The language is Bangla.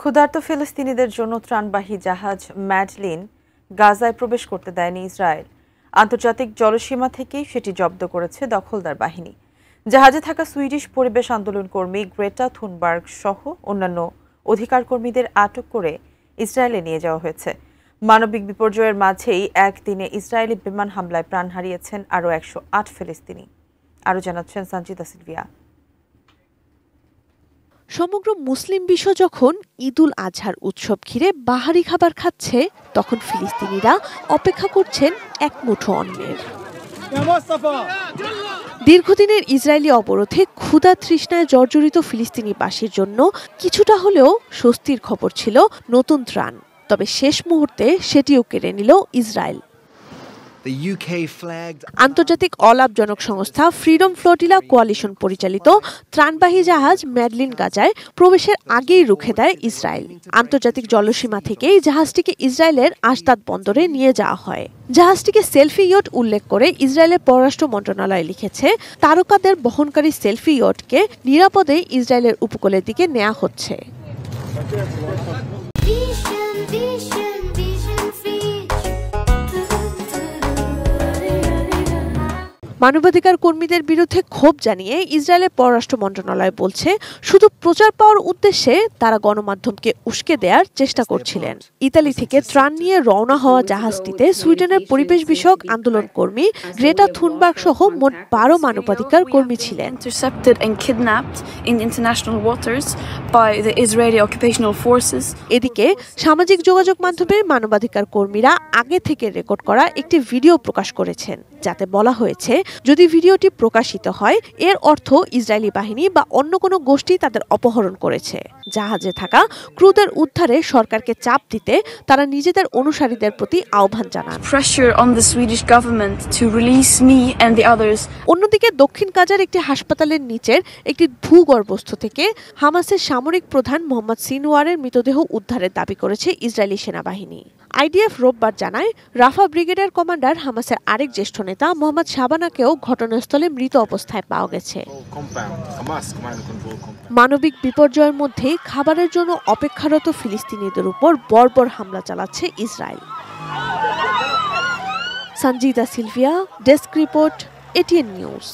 ক্ষুধার্ত ফিলিস্তিনিদের জন্য ত্রাণবাহী জাহাজ ম্যাডলিন গাজায় প্রবেশ করতে দেয়নি ইসরায়েল। আন্তর্জাতিক জলসীমা থেকেই সেটি জব্দ করেছে দখলদার বাহিনী। জাহাজে থাকা সুইডিশ পরিবেশ আন্দোলন কর্মী গ্রেটা থুনবার্গ সহ অন্যান্য অধিকার কর্মীদের আটক করে ইসরায়েলে নিয়ে যাওয়া হয়েছে। মানবিক বিপর্যয়ের মাঝেই একদিনে ইসরায়েলি বিমান হামলায় প্রাণ হারিয়েছেন আরও 108 ফিলিস্তিনি। আরও জানাচ্ছেন সঞ্জিতা সিলভিয়া। সমগ্র মুসলিম বিশ্ব যখন ঈদুল আজহার উৎসব ঘিরে বাহারি খাবার খাচ্ছে, তখন ফিলিস্তিনিরা অপেক্ষা করছেন এক মুঠো অন্নের। দীর্ঘদিনের ইসরায়েলি অবরোধে ক্ষুধা তৃষ্ণায় জর্জরিত ফিলিস্তিনিবাসীর জন্য কিছুটা হলেও স্বস্তির খবর ছিল নতুন ত্রাণ। তবে শেষ মুহূর্তে সেটিও কেড়ে নিল ইসরায়েল। আন্তর্জাতিক অলাভজনক সংস্থা ফ্রিডম ফ্লোটিলা কোয়ালিশন পরিচালিত ত্রাণবাহী জাহাজ ম্যাডলিন গাজায় প্রবেশের আগেই রুখে দেয় ইসরায়েল। আন্তর্জাতিক জলসীমা থেকেই জাহাজটিকে ইসরায়েলের আশদাদ বন্দরে নিয়ে যাওয়া হয়। জাহাজটিকে সেলফি ইয়ট উল্লেখ করে ইসরায়েলের পররাষ্ট্র মন্ত্রণালয় লিখেছে, তারকাদের বহনকারী সেলফি ইয়টকে নিরাপদে ইসরায়েলের উপকূলের দিকে নেওয়া হচ্ছে। মানবাধিকার কর্মীদের বিরুদ্ধে ক্ষোভ জানিয়ে ইসরায়েলের পররাষ্ট্র মন্ত্রণালয় বলছে, শুধু প্রচার পাওয়ার উদ্দেশ্যে তারা গণমাধ্যমকে উস্কে দেওয়ার চেষ্টা করছিলেন। ইতালি থেকে ত্রাণ নিয়ে রওনা হওয়া জাহাজটিতে সুইডেনের পরিবেশ বিষয়ক আন্দোলন কর্মী গ্রেটা থুনবার্গ সহ মোট 12 মানবাধিকার কর্মী ছিলেন। এদিকে সামাজিক যোগাযোগ মাধ্যমের মানবাধিকার কর্মীরা আগে থেকে রেকর্ড করা একটি ভিডিও প্রকাশ করেছেন, যাতে বলা হয়েছে, যদি ভিডিওটি প্রকাশিত হয় এর অর্থ ইসরায়েলি বাহিনী বা অন্য কোনো গোষ্ঠী তাদের অপহরণ করেছে। জাহাজে থাকা ক্রুদের উদ্ধারে সরকারকে চাপ দিতে তারা নিজেদের অনুসারীদের প্রতি আহ্বান জানান। অন্যদিকে দক্ষিণ গাজার একটি হাসপাতালের নিচের একটি ভূগর্ভস্থ থেকে হামাসের সামরিক প্রধান মোহাম্মদ সিনওয়ারের মৃতদেহ উদ্ধারের দাবি করেছে ইসরায়েলি সেনাবাহিনী। আইডিএফ রোববার জানায়, রাফা ব্রিগেডের কমান্ডার হামাসের আরেক জ্যেষ্ঠ নেতা মোহাম্মদ শাবানাকেও ঘটনাস্থলে মৃত অবস্থায় পাওয়া গেছে। মানবিক বিপর্যয়ের মধ্যেই খাবারের জন্য অপেক্ষারত ফিলিস্তিনিদের উপর বর্বর হামলা চালাচ্ছে Israel. Sanjita Sylvia, desk report, ATN news.